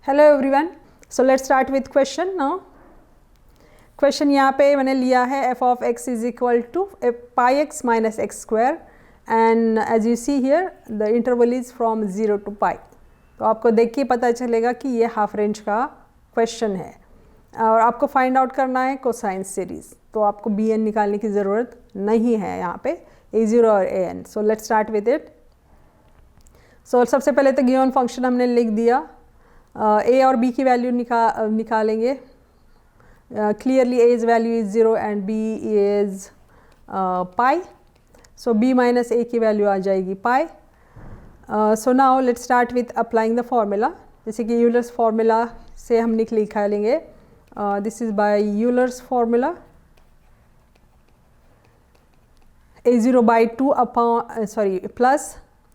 Hello everyone, so let's start with question now. Question यहाँ पे मैंने लिया है f of x is equal to pi x minus x square and as you see here the interval is from 0 to pi। तो आपको देख के पता चलेगा कि ये हाफ रेंज का क्वेश्चन है और आपको फाइंड आउट करना है कोसाइन सीरीज। तो आपको बी एन निकालने की ज़रूरत नहीं है यहाँ पे, a0 और an। So let's start with it. So सबसे पहले तो गिवन फंक्शन हमने लिख दिया, a और b की वैल्यू निकालेंगे। Clearly a's value is 0 and b is pi, so b minus a की वैल्यू आ जाएगी pi। So now let's start with applying the formula. जैसे कि यूलर्स फार्मूला से हम निकालेंगे, this is by Euler's formula, a0 by 2 upon plus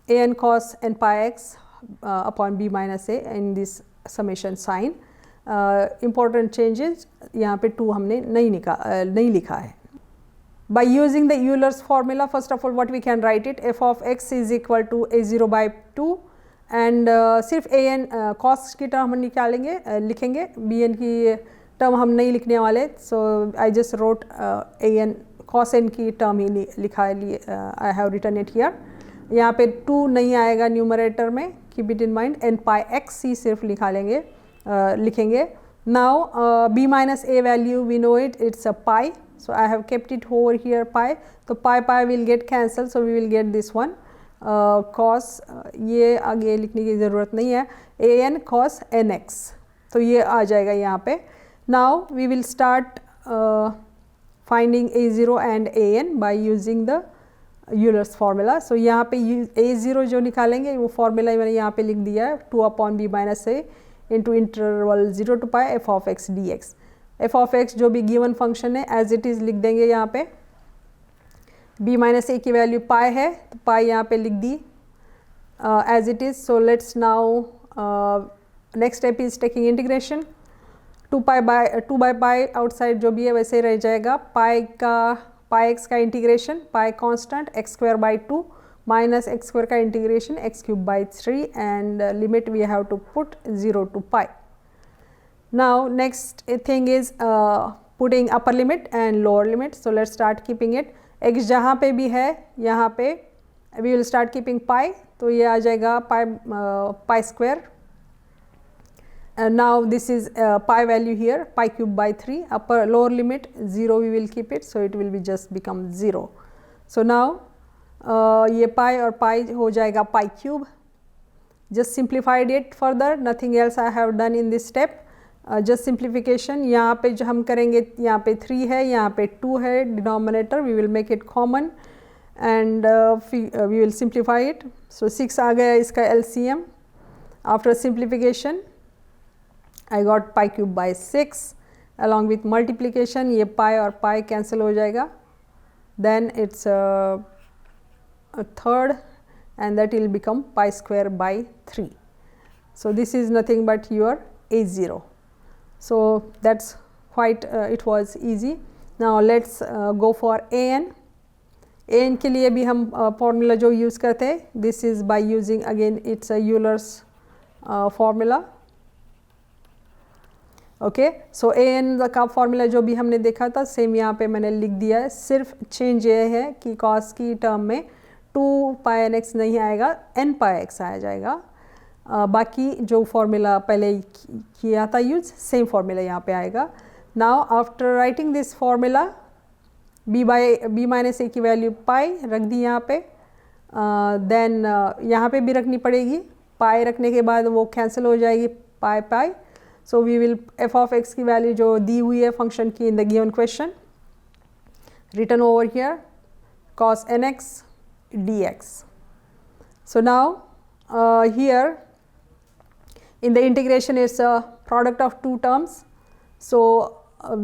an cos n pi x upon b minus a in this summation sign। important changes यहाँ पे 2 हमने नहीं लिखा है। By using the Euler's formula, first of all what we can write it, f of x is equal to a0 by 2 and सिर्फ an cos की term हम निकालेंगे, लिखेंगे, bn की टर्म हम नहीं लिखने वाले। so I just wrote an cos n की टर्म ही लिखा है, I have written it here। यहाँ पे 2 नहीं आएगा न्यूमरेटर में, keep it in mind, n pi x ही सिर्फ लिखेंगे। Now b minus a value we know it, it's a pi, so I have kept it over here pi. तो pi will get cancel, so we will get this one cos, ये आगे लिखने की ज़रूरत नहीं है, an cos nx, तो ये आ जाएगा यहाँ पे। Now we will start finding a0 and an by using the Euler's formula. So यहाँ पे a0 जो निकालेंगे वो फार्मूला मैंने यहाँ पे लिख दिया है, 2 upon b minus a into interval 0 to pi f of x dx। f of x जो भी गिवन फंक्शन है एज इट इज़ लिख देंगे यहाँ पे। b माइनस a की वैल्यू पाई है, तो पाई यहाँ पे लिख दी as it is. So let's now next step is taking integration. 2 by pi outside जो भी है वैसे ही रह जाएगा। पाई एक्स का integration, pi constant x square by 2 minus x square का integration x cube by 3 and limit we have to put 0 to pi। Now next thing is putting upper limit and lower limit. So let's start keeping it. X जहाँ पे भी है यहाँ पे we will start keeping pi, तो ये आ जाएगा pi square. Now this is pi value here, pi cube by 3, upper lower limit 0 we will keep it, so it will be just become 0। so now ये pi और pi हो जाएगा pi cube। just simplified it further, nothing else I have done in this step, just simplification। यहाँ पे जो हम करेंगे, यहाँ पे 3 है, यहाँ पे 2 है denominator, we will make it common and we will simplify it। so 6 आ गया इसका LCM। after simplification I got pi cube by 6 along with multiplication, ये pi और pi cancel हो जाएगा, then it's a third and that will become pi square by 3। so this is nothing but your a0। so that's quite it was easy। now let's go for an। an के लिए भी हम formula जो use करते हैं, this is by using again it's a Euler's formula। Okay, so an का formula जो भी हमने देखा था सेम यहाँ पे मैंने लिख दिया है। सिर्फ चेंज ये है कि कॉस की टर्म में 2 pi nx नहीं आएगा, n pi x आ जाएगा। बाकी जो फॉर्मूला पहले किया था यूज, सेम फॉर्मूला यहाँ पे आएगा। Now after writing this formula, b minus a की वैल्यू पाई रख दी यहाँ पे, देन यहाँ पे भी रखनी पड़ेगी, पाई रखने के बाद वो कैंसिल हो जाएगी पाई। So we will f of x की वैल्यू जो दी हुई है फंक्शन की in the given question, written over here, cos nx dx। so now here in the integration is a product of 2 terms, so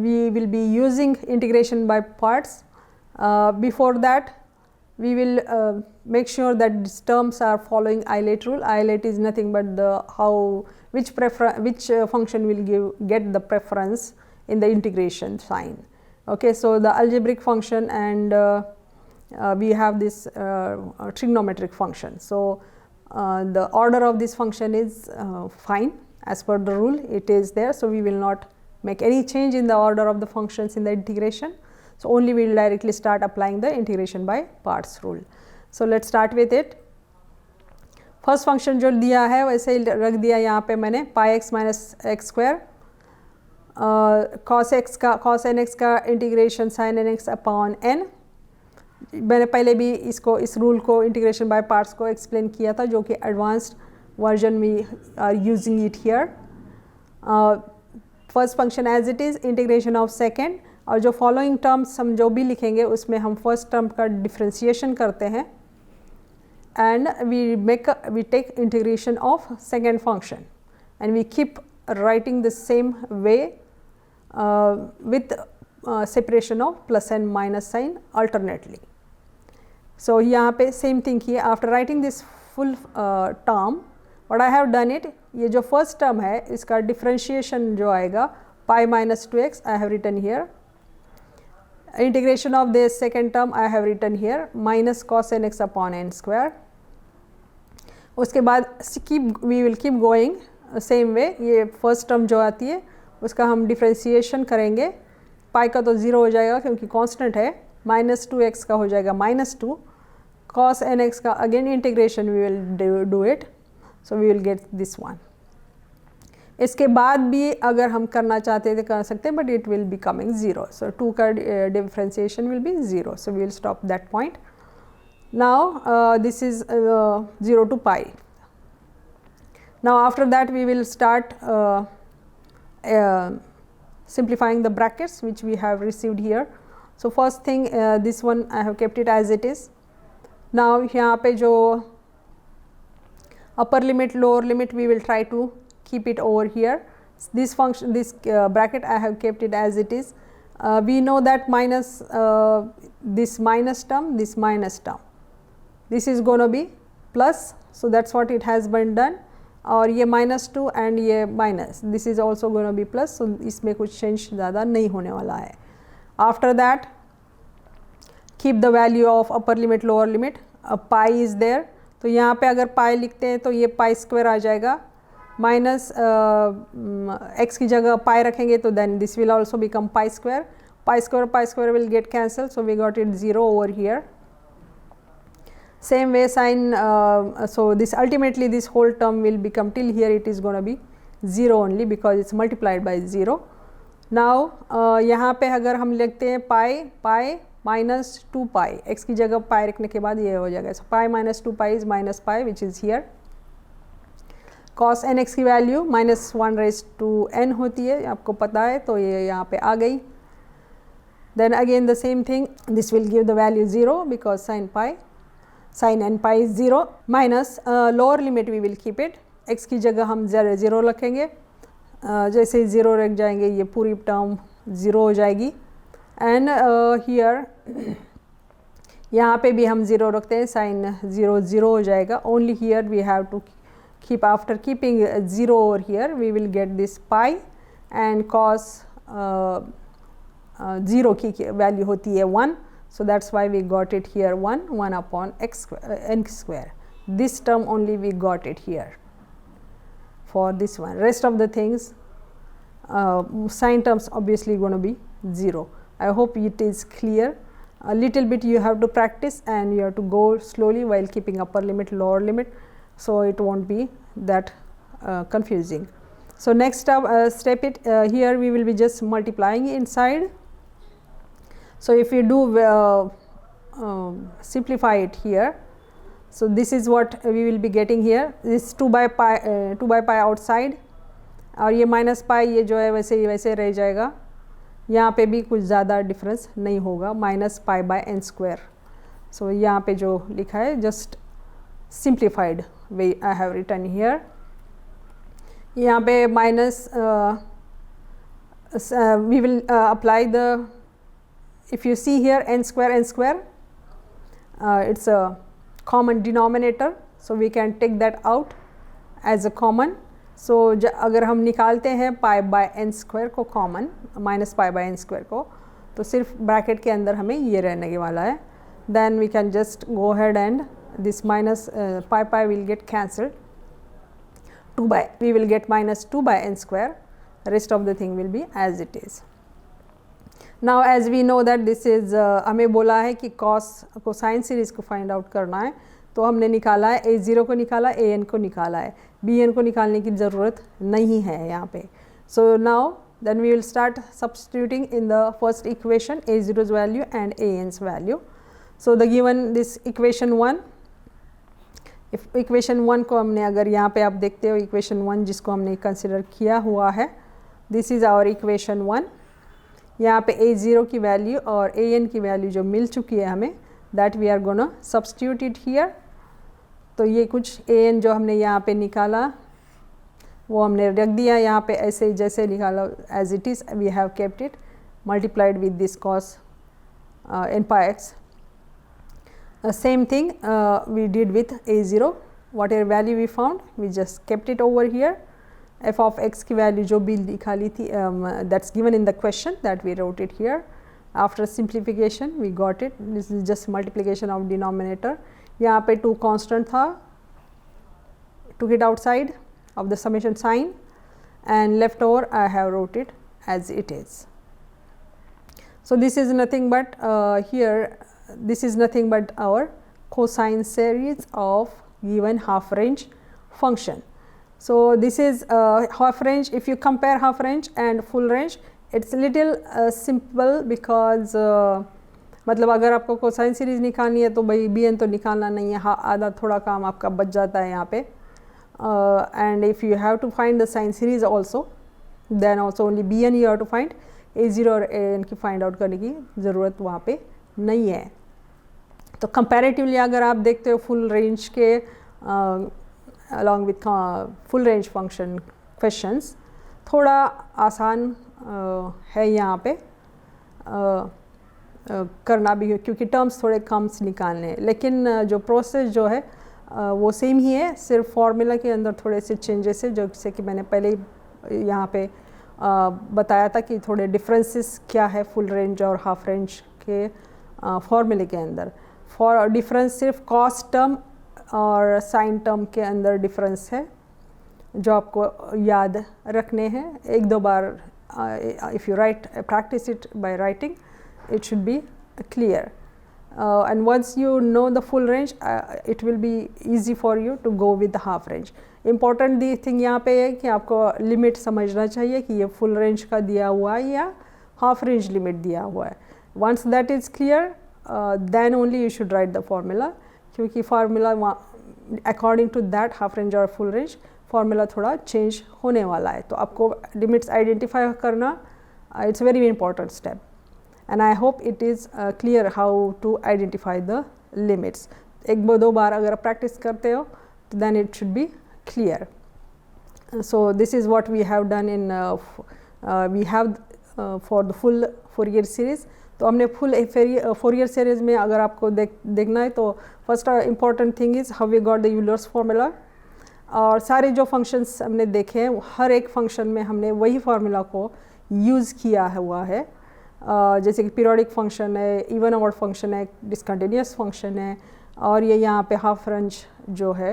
we will be using integration by parts। before that we will make sure that these terms are following Eilert rule। Eilert is nothing but the which function will get the preference in the integration sign। okay, so the algebraic function and we have this trigonometric function, so the order of this function is fine, as per the rule it is there. So, we will not make any change in the order of the functions in the integration. So, only we will directly start applying the integration by parts rule. So, let us start with it. First function जो दिया है वैसे ही रख दिया यहाँ पे मैंने pi x minus x square cos n x का integration sine n x upon n. मैंने पहले भी इस रूल को इंटीग्रेशन बाय पार्ट्स को एक्सप्लेन किया था, जो कि advanced version we are using it here. First function as it is, integration of second, और जो फॉलोइंग टर्म्स हम जो भी लिखेंगे उसमें हम फर्स्ट टर्म का डिफ्रेंसिएशन करते हैं and we take integration of second function and we keep writing the same way with separation of plus and minus sign alternately. So, यहाँ पे same thing here. After writing this full term, what I have done it, ये जो first term है इसका differentiation जो आएगा pi minus 2x I have written here. Integration of this second term I have written here minus cos n x upon n square. उसके बाद we will keep going same way. ये first term जो आती है उसका हम differentiation करेंगे. पाई का तो 0 हो जाएगा क्योंकि constant है, minus 2x का हो जाएगा minus 2, cos n x का again integration we will do it. So, we will get this one. इसके बाद भी अगर हम करना चाहते थे कर सकते हैं, but it will be coming 0. So, 2 का differentiation will be 0. So, we will stop that point. Now, this is 0 to pi. Now, after that we will start simplifying the brackets which we have received here. So, first thing this one I have kept it as it is. Now, यहाँ पे जो upper limit lower limit we will try to keep it over here. This function, this bracket I have kept it as it is. We know that minus this minus term, this minus term, this is going to be plus. So, that is what it has been done. और ये -2 and ये minus, this is also going to be plus. So, इसमें कुछ change ज़्यादा नहीं होने वाला है. After that, keep the value of upper limit lower limit. pi is there. तो यहाँ पे अगर pi लिखते हैं तो ये pi square आ जाएगा. माइनस x की जगह pi रखेंगे तो then this will also become pi square. Pi square will get cancelled. So, we got it 0 over here. Same way sin, so this ultimately this whole term will become, till here it is going to be 0 only because it is multiplied by 0. Now, यहाँ पे अगर हम लिखते हैं pi minus 2 pi, x की जगह pi रखने के बाद ये हो जाएगा. So, pi minus 2 pi is minus pi which is here. cos n x की वैल्यू -1 raised to n होती है, आपको पता है, तो ये यहाँ पे आ गई. Then again the same thing, this will give the value 0 because sin n pi is 0 minus lower limit we will keep it. x की जगह हम 0 रखेंगे, जैसे ही 0 रख जाएंगे ये पूरी टर्म 0 हो जाएगी. एंड here यहाँ पे भी हम 0 रखते हैं, sin 0 हो जाएगा. Only here we have to keep, after keeping 0 over here we will get this pi and cos 0 की वैल्यू होती है 1. So, that is why we got it here 1 upon x square, n square. This term only we got it here for this one. Rest of the things sign terms obviously going to be 0. I hope it is clear. A little bit you have to practice and you have to go slowly while keeping upper limit lower limit. So, it will not be that confusing. So, next step it here we will be just multiplying inside. So, if you do simplify it here, so this is what we will be getting here. This 2 by pi outside और ये minus pi ये जो है वैसे रह जाएगा. यहाँ पे भी कुछ ज़्यादा डिफरेंस नहीं होगा, minus pi by n square. So, यहाँ पे जो लिखा है just simplified way I have written here. यहाँ पे minus we will apply the, if you see here n square, it is a common denominator. So, we can take that out as a common. So, अगर हम निकालते हैं pi by n square को common, minus pi by n square को, तो सिर्फ bracket के अंदर हमें ये रहने वाला है. Then we can just go ahead and this minus pi will get cancelled. 2 by, we will get minus 2 by n square, rest of the thing will be as it is. Now as we know that this is हमें बोला है कि cosine series को find out करना है, तो हमने निकाला है a0 को निकाला, an को निकाला है, bn को निकालने की ज़रूरत नहीं है यहाँ पे. So now then we will start substituting in the first equation a0's value and an's value. So the given this equation 1, if equation 1 को हमने अगर यहाँ पे आप देखते हो equation 1 जिसको हमने consider किया हुआ है, this is our equation 1. यहाँ पे a0 की वैल्यू और an की वैल्यू जो मिल चुकी है हमें, that we are gonna substitute it here. तो ये कुछ an जो हमने यहाँ पे निकाला वो हमने रख दिया यहाँ पे ऐसे जैसे निकाला as it is, we have kept it multiplied with this cos n pi x. Same thing we did with a0, whatever value we found we just kept it over here. F of x की value जो भी निकाली थी that's given in the question, that we wrote it here. After simplification we got it. This is just multiplication of denominator. यहाँ पे 2 constant था, took it outside of the summation sign, and left over I have wrote it as it is. So this is nothing but here this is nothing but our cosine series of given half range function. So this is half range. If you compare half range and full range, it's little simple because मतलब अगर आपको cosine series निकालनी है तो भाई bn तो निकालना नहीं है, हाँ आधा थोड़ा काम आपका बच जाता है यहाँ पे. And if you have to find the sine series also, then also only bn you have to find, a0 और an की find out करने की ज़रूरत वहाँ पे नहीं है. तो comparatively अगर आप देखते हो full range के along with full range function questions थोड़ा आसान है यहाँ पे करना भी, क्योंकि टर्म्स थोड़े कम निकालने हैं, लेकिन जो प्रोसेस जो है वो सेम ही है, सिर्फ फार्मूला के अंदर थोड़े से चेंजेस है, जैसे कि मैंने पहले यहाँ पे बताया था कि थोड़े डिफरेंसेस क्या है फुल रेंज और हाफ रेंज के फार्मूले के अंदर. फॉर डिफरेंस सिर्फ कॉस्ट टर्म और साइन टर्म के अंदर डिफरेंस है जो आपको याद रखने हैं. एक दो बार if you write practice it by writing, it should be clear, and once you know the full range it will be easy for you to go with the half range. Important thing यहाँ पे है कि आपको limit समझना चाहिए कि ये full range का दिया हुआ है या हाफ रेंज लिमिट दिया हुआ है. once that is clear then only you should write the formula, क्योंकि formula according to that half range और फुल रेंज फार्मूला थोड़ा चेंज होने वाला है. तो आपको लिमिट्स आइडेंटिफाई करना it's very important step, and I hope it is clear how to identify the limits. एक दो बार अगर आप practice करते हो तो then it should be clear. So this is what we have done in we have for the full Fourier series. तो हमने full Fourier series में अगर आपको देखना है तो first important thing is how we got the Euler's formula. और सारे जो functions हमने देखे हैं हर एक function में हमने वही formula को use किया हुआ है. जैसे कि पीरियोडिक फंक्शन है, इवन ऑड फंक्शन है, डिसकंटिन्यूस फंक्शन है, और ये यहाँ पे हाफ रेंज जो है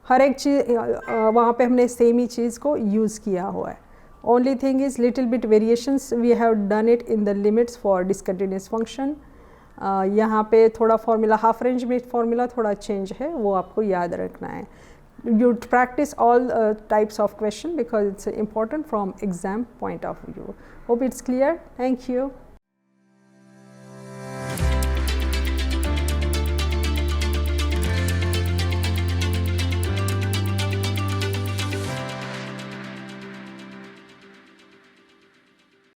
हर एक चीज़ वहाँ पे हमने सेम ही चीज़ को यूज़ किया हुआ है. Only thing is little bit variations we have done it in the limits for discontinuous function. यहाँ पे थोड़ा फार्मूला हाफ रेंज में फार्मूला थोड़ा चेंज है, वो आपको याद रखना है. You practice all types of question because it's important from exam point of view. Hope it's clear. Thank you.